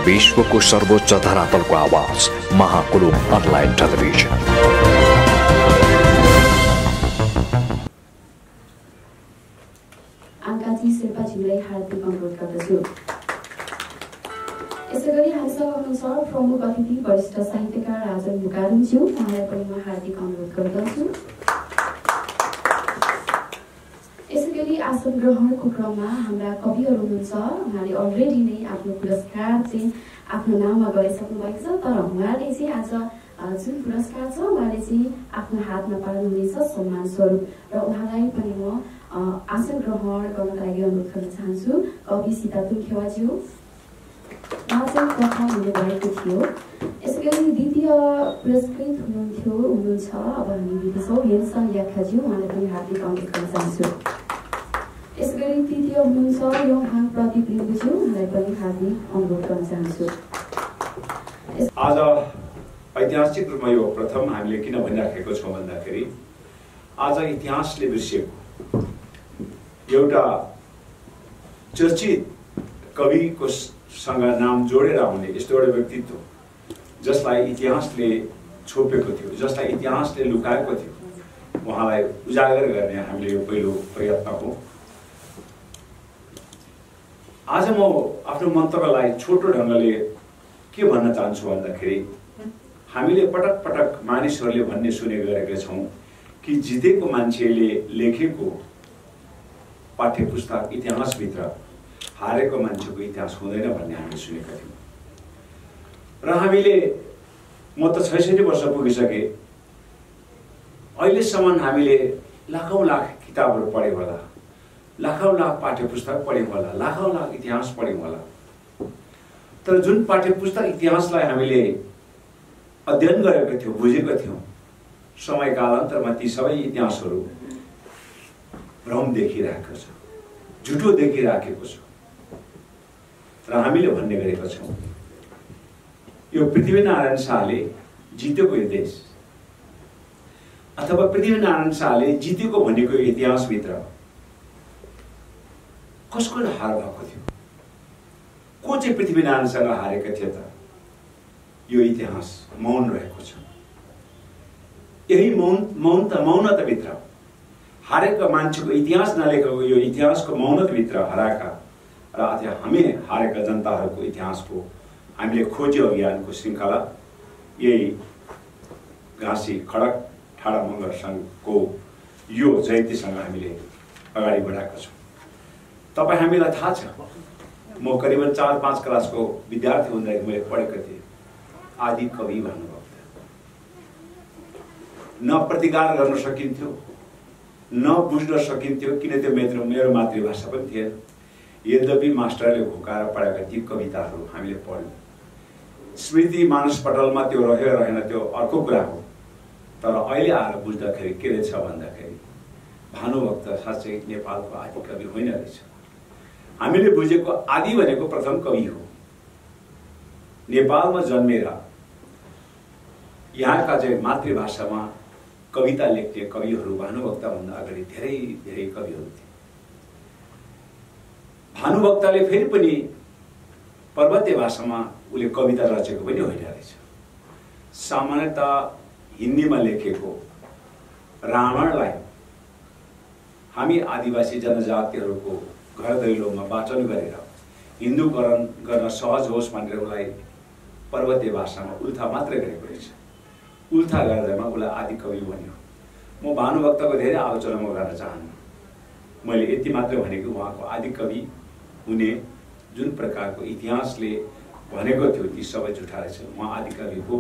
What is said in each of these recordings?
विश्वको सर्वोच्च धरातलको आवाज महाकुलुम अनलाइन टेलिभिजन। आङ्काजी शेर्पाज्यूलाई हार्दिक अनुरोध गर्दछु। यसैगरी हामीसँग हुनुहुन्छ प्रमुख अतिथि वरिष्ठ साहित्यकार राजन बुकारुज्यू, उहाँलाई पनि म हार्दिक अनुरोध गर्दछु। यसैगरी आसन ग्रहणको क्रममा हाम्रा कविहरू हुनुहुन्छ, उहाँले अलरेडी नै आफ्नो पुरस्कार चाहिँ आफ्नो नाममा गरिसक्नु भएको छ, तर उहाँले चाहिँ आज जुन पुरस्कार छ उहाँले चाहिँ आफ्नो हातमा पाल्नुहुनेछ सम्मान स्वरूप, र उहाँलाई पनि म आसन ग्रहण गर्नका लागि अनुरोध गर्न चाहन्छु। कवि सीता तुङखेवाज्यू, उहाँ चाहिँ प्रथम हुनुभएको थियो। यसैगरी द्वितीय पुरस्कृत हुनुहुन्छ अब हामी दिँदैछौँ हेन्सन याख्याज्यू, उहाँलाई पनि हार्दिक अनुरोध गर्न चाहन्छु। यसैगरी तृतीय हुनुहुन्छ योङहाङ प्रदीप लिम्बुज्यू, उहाँलाई पनि हार्दिक अनुरोध गर्न चाहन्छु। आज ऐतिहासिक रूपमा यो प्रथम हामीले किन भनिराखेको छौँ भन्दाखेरि आज इतिहासले बिर्सिएको एउटा चर्चित कविको सँग नाम जोडेर आउने यस्तो एउटा व्यक्तित्व जसलाई इतिहासले छोपेको थियो, जसलाई इतिहासले लुकाएको थियो, उहाँलाई उजागर गर्ने हामीले यो पहिलो प्रयत्न हो। आज म आफ्नो मन्तव्यलाई छोटो ढङ्गले के भन्न चाहन्छु भन्दाखेरि हामीले पटक पटक मानिसहरूले भन्ने सुने गरेका छौँ कि जितेको मान्छेले लेखेको पाठ्यपुस्तक इतिहासभित्र हारेको मान्छेको इतिहास हुँदैन भन्ने हामीले सुनेका थियौँ। र हामीले म त 66 वर्ष पुगिसकेँ, अहिलेसम्म हामीले लाखौँ लाख किताबहरू पढ्यौँ होला, लाखौँ लाख पाठ्यपुस्तक पढ्यौँ होला, लाखौँ लाख इतिहास पढ्यौँ होला, तर जुन पाठ्यपुस्तक इतिहासलाई हामीले अध्ययन गरेका थियौँ, बुझेका थियौँ, समय कालान्तरमा ती सबै इतिहासहरू भ्रम देखिरहेको छ, झुटो देखिराखेको छ। र हामीले भन्ने गरेका छौँ यो पृथ्वीनारायण शाहले जितेको यो देश अथवा पृथ्वीनारायण शाहले जितेको भनेको इतिहासभित्र कसको हार भएको थियो, को चाहिँ पृथ्वीनारायणसँग हारेका थिए त? यो इतिहास मौन रहेको छ। यही मौनताभित्र हारेको मान्छेको इतिहास नलेखेको यो इतिहासको मौनताभित्र हराएका र हामी हारेका जनताहरूको इतिहासको हामीले खोज्यो अभियानको श्रृङ्खला यही घाँसी खडक ठाडा मगर सङ्घको यो जयन्तीसँग हामीले अगाडि बढाएका छौँ। तपाईँ हामीलाई थाहा छ, म करिबन 4-5 क्लासको विद्यार्थी हुँदाखेरि मैले पढेको थिएँ आदि कवि भानुभक्त। न प्रतिकार गर्न सकिन्थ्यो, न बुझ्न सकिन्थ्यो, किन त्यो मेरो मातृभाषा पनि थिएन। यद्यपि मास्टरले घोकाएर पढाएका ती कविताहरू हामीले पढ्यौँ। स्मृति मानसपटलमा त्यो रह्यो रहेन त्यो अर्को कुरा हो, तर अहिले आएर बुझ्दाखेरि के रहेछ भन्दाखेरि भानुभक्त साँच्चै नेपालको आदि कवि होइन रहेछ। हामीले बुझेको आदि भनेको प्रथम कवि हो। नेपालमा जन्मेर यहाँका चाहिँ मातृभाषामा कविता लेख्ने कविहरू भानुभक्तभन्दा अगाडि धेरै धेरै कविहरू थिए। भानुभक्तले फेरि पनि पर्वतीय भाषामा उसले कविता रचेको पनि होइन रहेछ। सामान्यतः हिन्दीमा लेखेको रावणलाई हामी आदिवासी जनजातिहरूको घर दैलोमा वाचन गरेर हिन्दूकरण गर्न सहज होस् भनेर उसलाई पर्वतीय भाषामा उल्था मात्रै गरेको रहेछ। उल्था गर्दैमा उसलाई आदि कवि भन्यो। म भानुभक्तको धेरै आलोचना म गर्न चाहन्न, मैले यति मात्रै भनेको उहाँको आदि कवि हुने जुन प्रकारको इतिहासले भनेको थियो ती सबै झुटा रहेछन्। उहाँ आदि कविको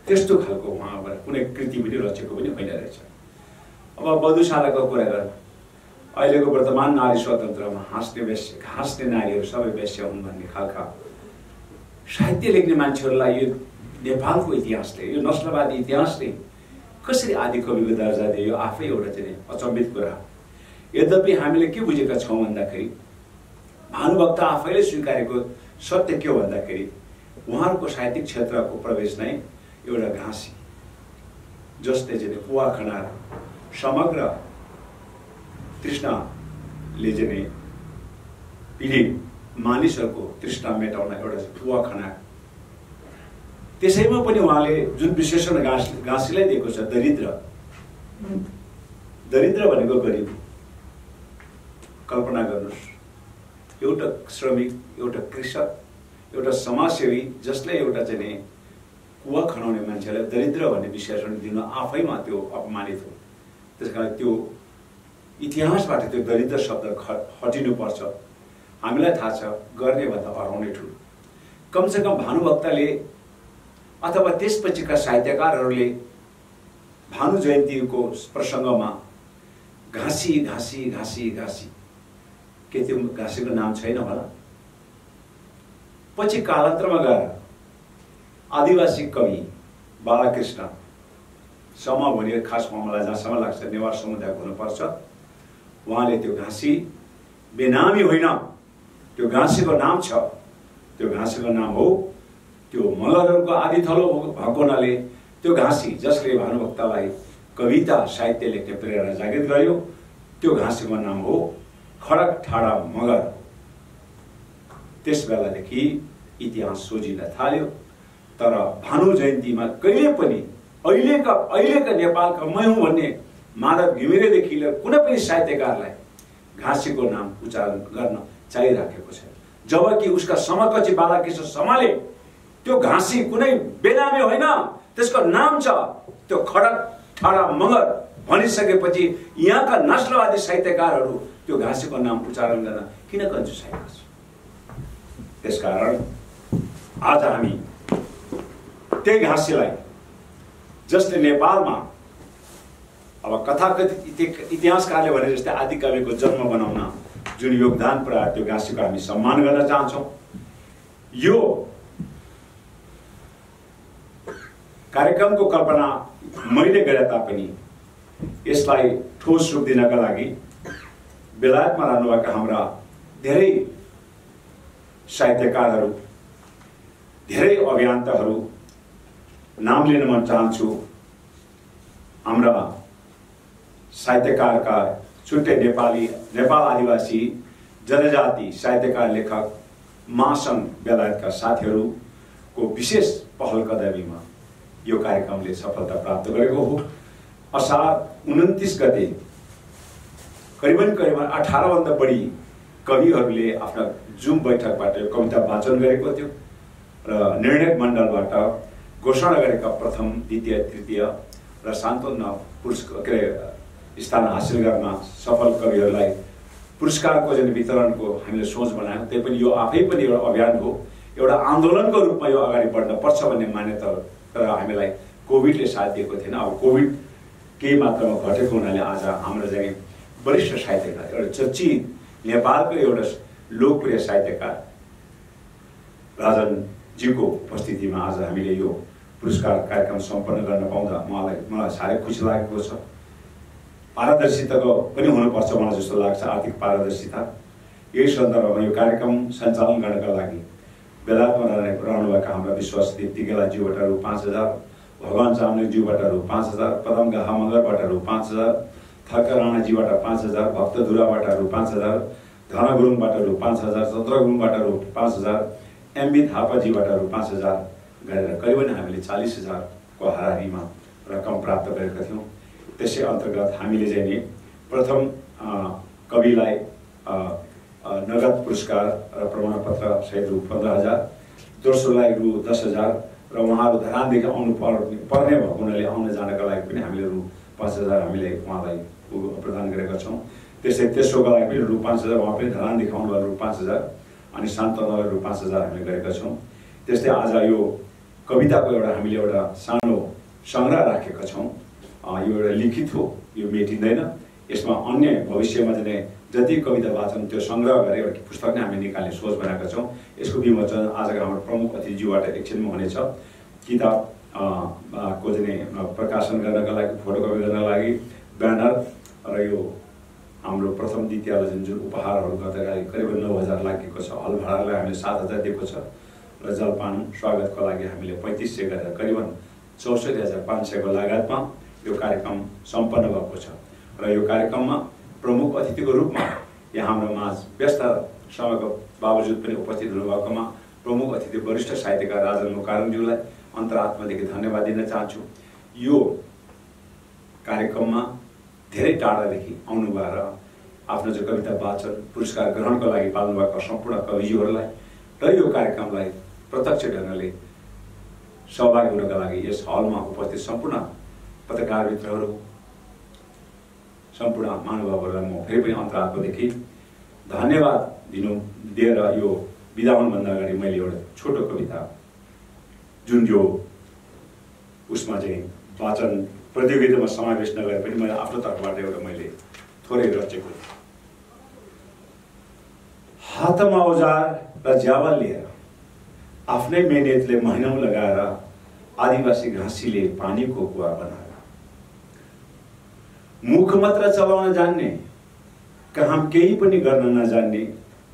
त्यस्तो खालको उहाँबाट कुनै कृति पनि रचेको पनि होइन रहेछ। अब मधुशालाको कुरा गर्नु, अहिलेको वर्तमान नारी स्वतन्त्रमा हाँस्ने नारीहरू सबै वेश्या हुन् भन्ने खालका साहित्य लेख्ने मान्छेहरूलाई यो नेपालको इतिहासले, यो नस्लवादी इतिहासले कसरी आदि कविको दर्जा दियो, यो आफै एउटा चाहिँ अचम्बित कुरा हो। यद्यपि हामीले के बुझेका छौँ भन्दाखेरि भानुभक्त आफैले स्वीकारेको सत्य के हो भन्दाखेरि उहाँहरूको साहित्यिक क्षेत्रको प्रवेश नै एउटा घाँसी जसले चाहिँ कुवा खनार समग्र तृष्णाले चाहिँ पीडित मानिसहरूको तृष्णा मेटाउन एउटा कुवा खना त्यसैमा पनि उहाँले जुन विशेषण गाँसीलाई दिएको छ, दरिद्र भनेको गरिब। कल्पना गर्नुहोस्, एउटा श्रमिक, एउटा कृषक, एउटा समाजसेवी जसले एउटा चाहिँ कुवा खनाउने मान्छेलाई दरिद्र भन्ने विशेषण दिनु आफैमा त्यो अपमानित हो। त्यसकारण त्यो इतिहासबाट त्यो दरिद्र शब्द हटिनुपर्छ। हामीलाई थाहा छ गर्ने भन्दा हराउने ठुलो। कमसेकम भानुभक्तले अथवा त्यसपछिका साहित्यकारहरूले भानु जयन्तीको प्रसङ्गमा घाँसी घाँसी घाँसी घाँसी, के त्यो घाँसीको नाम छैन होला? पछि कालान्तरमा गएर आदिवासी कवि बालकृष्ण सम भने खास मलाई जहाँसम्म लाग्छ नेवार समुदायको हुनुपर्छ, उहाँले त्यो घाँसी बेनामी होइन, त्यो घाँसीको नाम छ। त्यो घाँसीको नाम हो, त्यो मगरहरूको आदि थलो भएको हुनाले त्यो घाँसी जसले भानुभक्तलाई कविता साहित्य लेख्ने प्रेरणा जागृत गर्यो, त्यो घाँसीको नाम हो खडक ठाडा मगर। त्यस बेलादेखि इतिहास सोझिन थाल्यो। तर भानु जयन्तीमा कहिले पनि अहिलेका नेपालका मै हुँ भन्ने माधव घिमिरेदेखि लिएर कुनै पनि साहित्यकारलाई घाँसीको नाम उच्चारण गर्न चाहिराखेको छ। जबकि उसका समकक्षी बालकृष्ण समले त्यो घाँसी कुनै बेनामी होइन, त्यसको नाम छ त्यो खडक ठाडा मगर भनिसकेपछि यहाँका नस्लवादी साहित्यकारहरू त्यो घाँसीको नाम उच्चारण गर्न किन कन्जुसाएका छन्? त्यसकारण आज हामी त्यही घाँसीलाई, जसले नेपालमा अब कथाकथित इतिहासकारले भने जस्तै आदिकविको जन्म बनाउन जुन योगदान पुर्यायो, त्यो घाँसीको हामी सम्मान गर्न चाहन्छौँ। यो कार्यक्रमको कल्पना मैले गरे तापनि यसलाई ठोस रूप दिनका लागि बेलायतमा रहनुभएका हाम्रा धेरै साहित्यकारहरू, धेरै अभियन्ताहरू नाम लिन मन चाहन्छु। हाम्रा साहित्यकारका छुट्टै नेपाल आदिवासी जनजाति साहित्यकार लेखक महासङ्घ बेलायतका साथीहरूको विशेष पहल कदमीमा यो कार्यक्रमले सफलता प्राप्त गरेको हो। असार 29 गते करिबन 18 भन्दा बढी कविहरूले आफ्ना जुम बैठकबाट यो कविता वाचन गरेको थियो र निर्णय मण्डलबाट घोषणा गरेका प्रथम, द्वितीय, तृतीय र सान्त्वना स्थान हासिल गर्न सफल कविहरूलाई पुरस्कारको जुन वितरणको हामीले सोच बनायौँ, त्यही पनि यो आफै पनि एउटा अभियान हो, एउटा आन्दोलनको रूपमा यो अगाडि बढ्न पर्छ भन्ने मान्यता। तर हामीलाई कोभिडले साथ दिएको थिएन। अब कोभिड केही मात्रामा घटेको हुनाले आज हाम्रो चाहिँ वरिष्ठ साहित्यकार, एउटा चर्चित नेपालको एउटा लोकप्रिय साहित्यकार राजनजीको उपस्थितिमा आज हामीले यो पुरस्कार कार्यक्रम सम्पन्न गर्न पाउँदा मलाई साह्रै खुसी लागेको छ। पारदर्शिताको पनि हुनुपर्छ मलाई जस्तो लाग्छ, आर्थिक पारदर्शिता। यही सन्दर्भमा यो कार्यक्रम सञ्चालन गर्नका लागि बेलायतमा रहनुभएका हाम्रा विश्वास दीप्ति गेलाज्यूबाट रु 5000, भगवान चामलिङज्यूबाट रु 5000, पदम हामगरबाट रु 5000, थर्क राणाजीबाट 5000, भक्त धुराबाट रु 5000, धन गुरुङबाट रु 5000, चन्द्र गुरुङबाट रु 5000, एमबी थापाजीबाट रु 5000 गरेर करिबन हामीले 40000 को हाराहारीमा रकम प्राप्त गरेका थियौँ। त्यसै अन्तर्गत हामीले चाहिँ नि प्रथम कविलाई नगद पुरस्कार र प्रमाणपत्र सहित रु 15000, दोस्रोलाई रु 10000 र उहाँहरू धरानदेखि आउनु पर्ने भएको हुनाले आउन जानको लागि पनि हामीले रु 5000 हामीले उहाँलाई प्रदान गरेका छौँ। त्यसै तेस्रोको लागि पनि रु 5000, उहाँ पनि धरानदेखि आउनुभयो रु 5000, अनि सान्तवनालाई रु 5000 हामीले गरेका छौँ। त्यस्तै आज यो कविताको एउटा हामीले एउटा सानो सङ्ग्रह राखेका छौँ। यो एउटा लिखित हो, यो मेटिँदैन। यसमा अन्य भविष्यमा चाहिँ जति कविता वाचन त्यो सङ्ग्रह गरेर एउटा पुस्तक नै हामीले निकाल्ने सोच बनाएका छौँ। यसको विमोचन आजको हाम्रो प्रमुख अतिथिज्यूबाट एकछिनमा हुनेछ। किताब को चाहिँ प्रकाशन गर्नका लागि, फोटोकपी गर्नका लागि ब्यानर र यो हाम्रो प्रथम द्वितीयलाई जुन उपहारहरू गर्दा करिब 9000 लागेको छ। हल भाडालाई हामीले 7000 दिएको छ र जलपान स्वागतको लागि हामीले 3500 गरेर करिबन 64500 को लागतमा यो कार्यक्रम सम्पन्न भएको छ। र यो कार्यक्रममा प्रमुख अतिथिको रूपमा यहाँ हाम्रो माझ व्यस्त समयको बावजुद पनि उपस्थित हुनुभएकोमा प्रमुख अतिथि वरिष्ठ साहित्यकार राजन मुकारङज्यूलाई अन्तरात्मादेखि धन्यवाद दिन चाहन्छु। यो कार्यक्रममा धेरै टाढादेखि आउनुभएर आफ्नो जो कविता वाचन पुरस्कार ग्रहणको लागि पाल्नुभएका सम्पूर्ण कविज्यूहरूलाई र यो कार्यक्रमलाई प्रत्यक्ष ढङ्गले सहभागी हुनका लागि यस हलमा उपस्थित सम्पूर्ण पत्रकार मित्रहरू, सम्पूर्ण महानुभावहरूलाई म फेरि पनि अन्तरात्मादेखि धन्यवाद दिएर यो बिदा हुनुभन्दा अगाडि मैले एउटा छोटो कविता जुन यो उसमा चाहिँ वाचन प्रतियोगितामा समावेश नगरे पनि मैले आफ्नो तर्फबाट एउटा मैले थोरै रचेको। हातमा औजार र ज्यावल लिएर आफ्नै मेहनतले महिनौं लगाएर आदिवासी घाँसीले पानीको कुवा बनाएर मुख मात्र चलाउन जान्ने काम केही पनि गर्न नजान्ने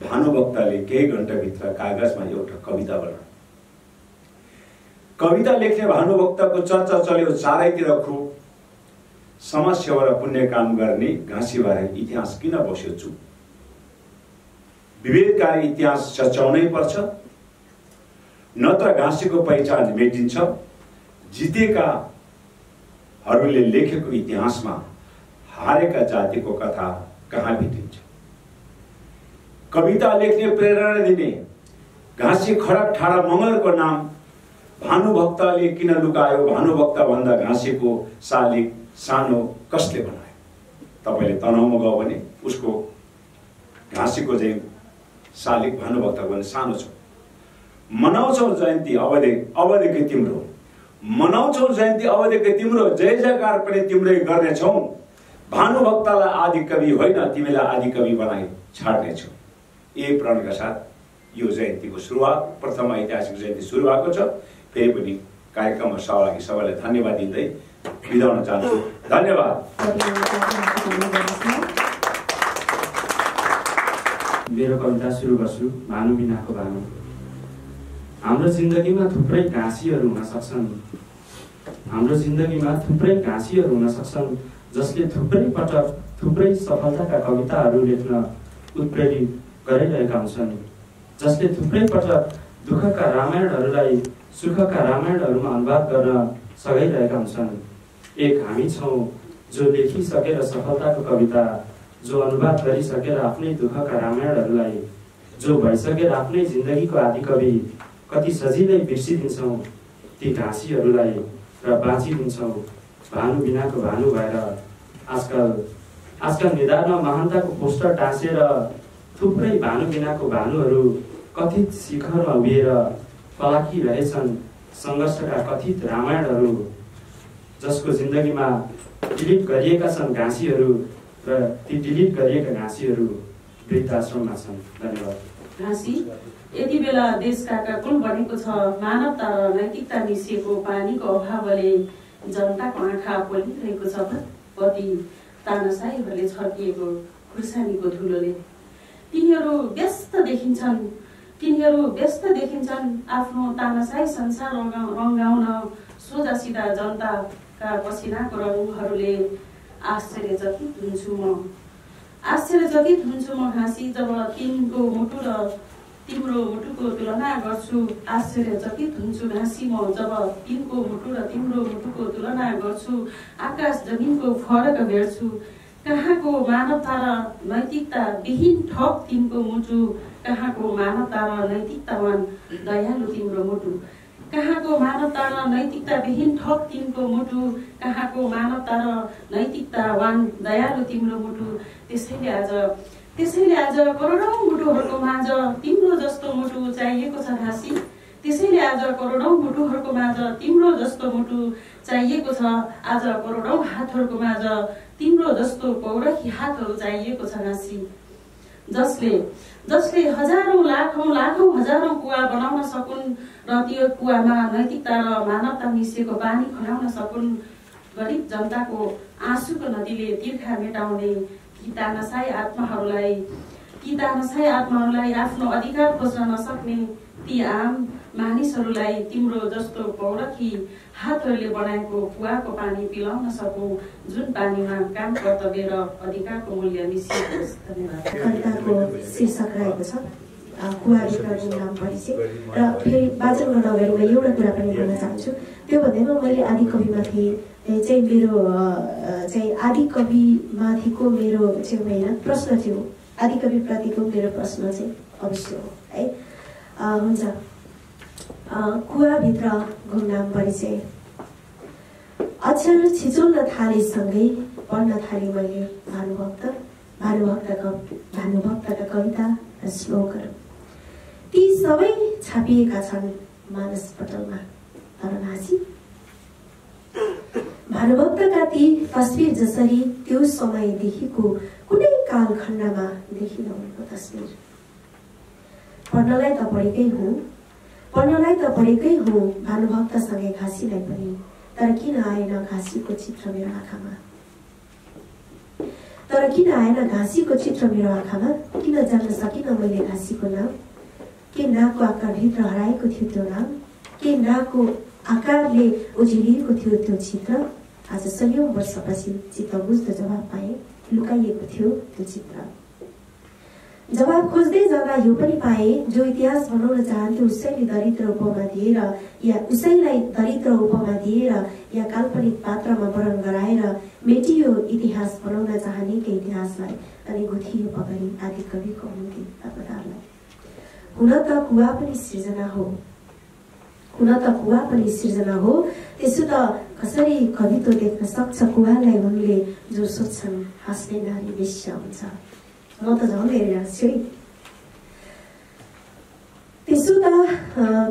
भानुभक्तले केही घण्टाभित्र कागजमा एउटा कविता बनाए। कविता लेख्ने भानुभक्तको चर्चा चल्यो चारैतिर खुब। समाज सेवा र पुण्य काम गर्ने घाँसीबारे इतिहास किन बस्यो चुप? विवेककारी इतिहास चर्चाउनै पर्छ, नत्र घाँसीको पहिचान मेटिन्छ। जितेकाहरूले लेखेको इतिहासमा हारेका जातिको कथा कहाँ भेटिन्छ? कविता लेख्ने प्रेरणा दिने घाँसी खडक ठाडा मगरको नाम भानुभक्तले किन लुकायो? भानुभक्त भन्दा घाँसीको शालिग सानो कसले बनायो? तपाईले तनहुमा गयो भने उसको घाँसीको चाहिँ शालिग भानुभक्त भने सानो छ। मनाउँछौ जयन्ती अवधिकै तिम्रो, मनाउँछौ जयन्ती अवधिकै तिम्रो, जय जयकार पनि तिम्रै गर्नेछौ। भानुभक्तलाई आदि कवि होइन, तिमीलाई आदि कवि बनाई छाड्नेछौ। यही प्रणका साथ यो जयन्तीको सुरुवात, प्रथम ऐतिहासिक जयन्ती सुरु भएको छ। फेरि पनि कार्यक्रममा सहभागी सबैलाई धन्यवाद दिँदै बिदा हुन चाहन्छु। धन्यवाद। मेरो कविता सुरु गर्छु। भानु बिनाको भानु। हाम्रो जिन्दगीमा थुप्रै घाँसीहरू हुन सक्छन्, हाम्रो जिन्दगीमा थुप्रै घाँसीहरू हुन सक्छन्, जसले थुप्रै पटक थुप्रै सफलताका कविताहरू लेख्न उत्प्रेरित गरिरहेका हुन्छन्, जसले थुप्रै पटक दुःखका रामायणहरूलाई सुखका रामायणहरूमा अनुवाद गर्न सघाइरहेका हुन्छन्। एक हामी छौँ जो लेखिसकेर सफलताको कविता, जो अनुवाद गरिसकेर आफ्नै दुःखका रामायणहरूलाई, जो भइसकेर आफ्नै जिन्दगीको आदि कवि, कति सजिलै बिर्सिदिन्छौँ ती घाँसीहरूलाई र बाँचिदिन्छौँ भानु बिनाको भानु भएर। आजकल निधारमा महानताको पोस्टर टाँसेर थुप्रै भानु बिनाको भानुहरू कथित शिखरमा उभिएर पलाखिरहेछन् सङ्घर्षका कथित रामायणहरू, जसको जिन्दगीमा डिलिट गरिएका छन् घाँसीहरू र ती डिलिट गरिएका घाँसीहरू वृद्धाश्रममा छन्। धन्यवाद। घाँसी यति बेला देशका कुल बनेको छ, मानवता र नैतिकता मिसिएको पानीको अभावले जनताको आँखा पोलिरहेको छ। कति तानाशाहीहरूले छर्किएको खुर्सानीको धुलोले तिनीहरू व्यस्त देखिन्छन् आफ्नो तानाशाही संसार रङ्गाउन सोझा सिधा जनताका पसिनाको रङहरूले। आश्चर्यचकित हुन्छु म घाँसी जब तिम्रो मुटु र तिम्रो मुटुको तुलना गर्छु। आश्चर्यचकित हुन्छु घाँसी म जब तिम्रो मुटु र तिम्रो मुटुको तुलना गर्छु। आकाश जमिनको फरक भेट्छु। कहाँको मानवता र नैतिकता विहीन ठग तिम्रो मुटु, कहाँको मानवता र नैतिकतावान दयालु तिम्रो मुटु, कहाँको मानवता र नैतिकता विहीन ठग तिम्रो मुटु, कहाँको मानवता र नैतिकतावान दयालु तिम्रो मुटु। त्यसैले आज करोडौं मुटुहरूको माझ तिम्रो जस्तो मुटु चाहिएको छ घाँसी। त्यसैले आज करोडौं मुटुहरूको माझ तिम्रो जस्तो मुटु चाहिएको छ। आज करोडौं हातहरूको माझ तिम्रो जस्तो पौरखी हातहरू चाहिएको छ घाँसी। जसले हजारौं लाखौं हजारौं कुवा बनाउन सकुन् र त्यो कुवामा नैतिकता र मानवता मिसिएको पानी खनाउन सकुन्। गरिब जनताको आँसुको नदीले तिर्खा मेटाउने ती तानाशाही आत्माहरूलाई आफ्नो अधिकार खोज्न नसक्ने ती आम मानिसहरूलाई तिम्रो जस्तो पौरखी हातहरूले बनाएको कुवाको पानी पिलाउन सकौं, जुन पानीमा काम कर्तव्य र अधिकारको मूल्य मिसिएको। धन्यवाद। कविताको शीर्षक रहेको छ कुवाभित्र गुमनाम परिचय र फेरि वाचन गर्न अगाडि म एउटा कुरा पनि भन्न चाहन्छु। त्यो भन्दैमा मैले आदिकविमाथि चाहिँ मेरो चाहिँ आदिकविमाथिको मेरो चाहिँ होइन प्रश्न थियो, आदिकविप्रतिको मेरो प्रश्न चाहिँ अवश्य हो है। हुन्छ, कुवाभित्र गुमनाम परिचय अक्षर छिचोल्न थालेसँगै पढ्न थालेँ मैले भानुभक्तका कविता र श्लोकहरू। ती सबै छापिएका छन् मानस पटलमा तर नासी। भानुभक्तका ती तस्बिर जसरी त्यो समयदेखिको कुनै कालखण्डमा देखिन उनको तस्बिर। पढ्नलाई त पढेकै हुँ भानुभक्तसँगै घाँसीलाई पनि, तर किन आएन घाँसीको चित्र मेरो आँखामा? किन जान्न सकिन मैले घाँसीको नाम? के नाकको आकारभित्र हराएको थियो त्यो नाम? के नाकको आकारले उजिरिएको थियो त्यो चित्र? आज सयौं वर्षपछि चित्त बुझ्दो जवाब पाएँ, लुकाइएको थियो त्यो चित्र। जवाब खोज्दै जाँदा यो पनि पाएँ, जो इतिहास बनाउन चाहन्थ्यो उसैलाई दरिद्र उपमा दिएर या काल्पनिक पात्रमा वर्णन गराएर मेटियो इतिहास बनाउन चाहनेकै इतिहासलाई अनि गुथियो पगरी आदि कविको हुन्थे अवतारलाई। हुन त कुवा पनि सृजना हो, त्यसो त कसरी कवित्व देख्न सक्छ कुवालाई उनले जो सोध्छन् हाँस्ने नारी वेश्या हुन्छ। म त झन् हेरिरहेको छु है। त्यसो त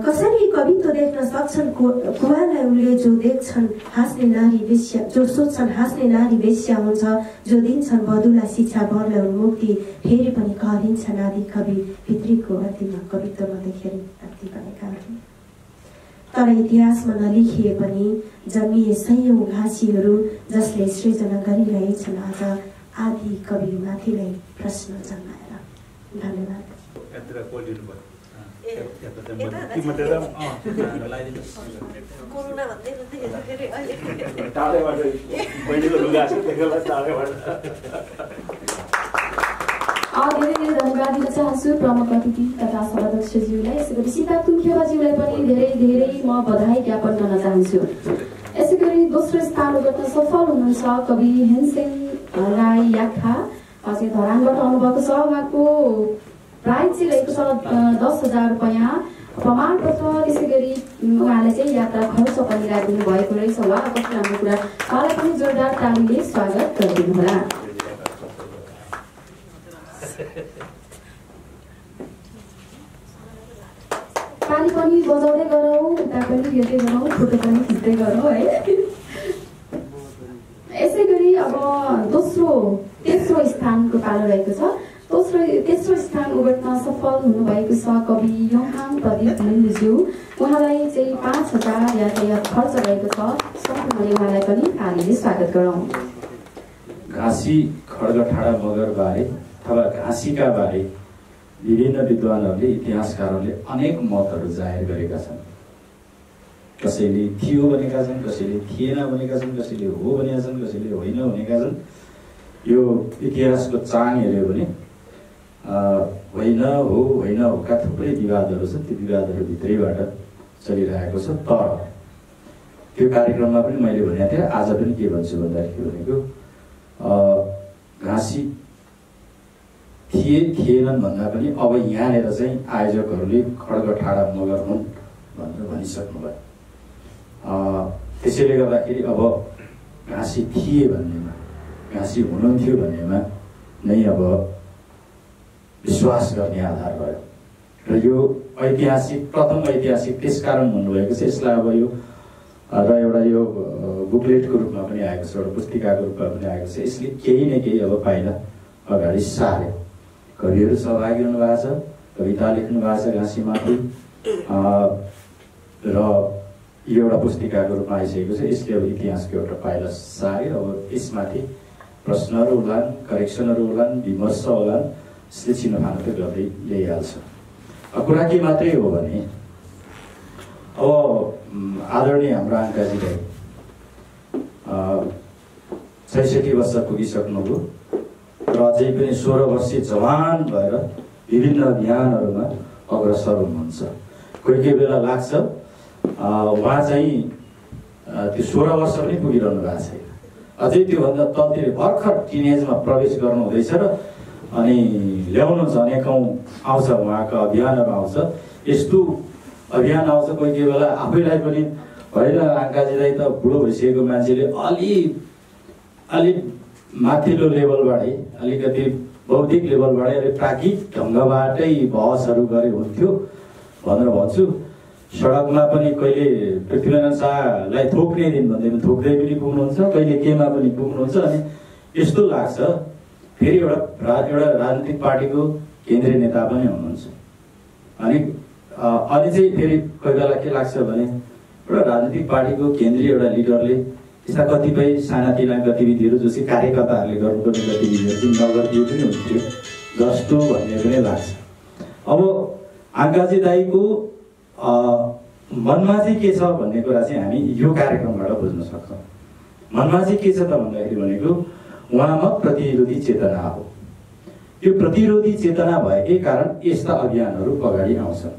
कसरी कवित्व देख्न सक्छन् कुवालाई उनले जो देख्छन् हाँस्ने नारी वेश्या, जो सोध्छन् हाँस्ने नारी वेश्या हुन्छ, जो दिन्छन् वधुलाई शिक्षा वरलाई उन्मुक्ति, फेरि पनि कहलिन्छन् आदि कवि भित्रीको अर्थमा कवित्वमा देखेर अति बनेका। तर इतिहासमा नलेखिए पनि जन्मिए सयौं घाँसीहरू जसले सृजना गरिरहेछन् आज आदि कविमाथि नै प्रश्न जन्माएर। धन्यवाद। धेरै धेरै धन्यवाद दिन चाहन्छु प्रमुख अतिथि तथा सभाध्यक्षज्यूलाई। यसै गरी सीता तुङखेपाज्यूलाई पनि धेरै धेरै म बधाई ज्ञापन गर्न चाहन्छु। यसै गरी दोस्रो स्थान ओगट्न सफल हुनुहुन्छ कवि हेनसेन राई याखा, चाहिँ धरानबाट आउनुभएको छ। उहाँको प्राइज चाहिँ रहेको छ 10,000 रुपियाँ प्रमाणपत्र। त्यसै गरी उहाँले चाहिँ यात्रा खर्च पनि राखिदिनु भएको रहेछ। उहाँ कस्तो राम्रो कुरा, उहाँलाई पनि जोरदार तालीले स्वागत गरिदिनु होला। ताली पनि बजाउँदै गरौँ, उता पनि हेर्दै गरौँ, फोटो पनि खिच्दै गरौँ है। यसै गरी अब तेस्रो स्थानको पालो रहेको छ। तेस्रो स्थान ओगट्न सफल हुनुभएको छ कवि योहान प्रदीप लिम्बुज्यू। उहाँलाई चाहिँ 5,000 यातायात खर्च रहेको छ। सम्पूर्णले उहाँलाई पनि तालीले स्वागत गरौँ। घाँसी खड्गठाडा मगर बारे अथवा घाँसीका बारे विभिन्न विद्वानहरूले इतिहासकारहरूले अनेक मतहरू जाहेर गरेका छन्। कसैले थियो भनेका छन्, कसैले थिएन भनेका छन्, कसैले हो भनेका छन्, कसैले होइन भनेका छन्। यो इतिहासको चाङ हेऱ्यो भने होइन होका थुप्रै विवादहरू छन्। त्यो विवादहरू भित्रैबाट चलिरहेको छ। तर त्यो कार्यक्रममा पनि मैले भनेको थिएँ, आज पनि के भन्छु भन्दाखेरि भनेको घाँसी थिएनन् भन्दा पनि अब यहाँनिर चाहिँ आयोजकहरूले खड्गठाडा मगर हुन् भनेर भनिसक्नुभयो। त्यसैले गर्दाखेरि अब घाँसी थिए भन्नेमा, घाँसी हुनुहुन्थ्यो भन्नेमा नै अब विश्वास गर्ने आधार भयो। र यो प्रथम ऐतिहासिक त्यसकारण भन्नुभएको छ। यसलाई अब यो र एउटा यो बुकलेटको रूपमा पनि आएको छ, एउटा पुस्तिकाको रूपमा पनि आएको छ। यसले केही न केही अब पाइला अगाडि सार्यो। कविहरू सहभागी हुनुभएको छ, कविता लेख्नु भएको छ घाँसीमाथि, र यो एउटा पुस्तिकाको रूपमा आइसकेको छ। यसले अब इतिहासको एउटा पाइला सार्यो। अब यसमाथि प्रश्नहरू होलान्, करेक्सनहरू होलान्, विमर्श होलान्, यसले छिनोफानो त गर्दै ल्याइहाल्छ। कुरा के मात्रै हो भने अब आदरणीय हाम्रो आङ्काजीलाई 66 वर्ष पुगिसक्नुभयो र अझै पनि 16 वर्षीय जवान भएर विभिन्न अभियानहरूमा अग्रसर हुनुहुन्छ। कोही बेला लाग्छ उहाँ चाहिँ त्यो 16 वर्ष पनि पुगिरहनु भएको छैन, अझै त्योभन्दा तलतिर भर्खर टिनेजमा प्रवेश गर्नु हुँदैछ र अनि ल्याउनु छ अनेकौँ आउँछ, उहाँको अभियानहरू आउँछ। यस्तो अभियान आउँछ कोही बेला आफैलाई पनि होइन आङ्काजी दाइ त बुढो भइसकेको मान्छेले अलि माथिल्लो लेभलबाटै अलिकति बौद्धिक लेभलबाटै अलिक प्राज्ञिक ढङ्गबाटै बहसहरू गरे हुन्थ्यो भनेर भन्छु। सडकमा पनि कहिले पृथ्वीनारायण शाहलाई थोक्ने दिन भन्दैमा थोक्दै पनि पुग्नुहुन्छ, कहिले केमा पनि पुग्नुहुन्छ। अनि यस्तो लाग्छ फेरि एउटा राजनीतिक पार्टीको केन्द्रीय नेता पनि हुनुहुन्छ। अनि चाहिँ फेरि कोही बेला के लाग्छ भने एउटा राजनीतिक पार्टीको केन्द्रीय एउटा लिडरले यस्ता कतिपय सानातिना गतिविधिहरू जो चाहिँ कार्यकर्ताहरूले गर्नुपर्ने गतिविधिहरू चाहिँ नगरिदिए पनि हुन्थ्यो जस्तो भन्ने पनि लाग्छ। अब आङ्काजी दाईको मनमा चाहिँ के छ भन्ने कुरा चाहिँ हामी यो कार्यक्रमबाट बुझ्न सक्छौँ। मनमा चाहिँ के छ त भन्दाखेरि भनेको उहाँमा प्रतिरोधी चेतना हो। यो प्रतिरोधी चेतना भएकै कारण यस्ता अभियानहरू अगाडि आउँछन्।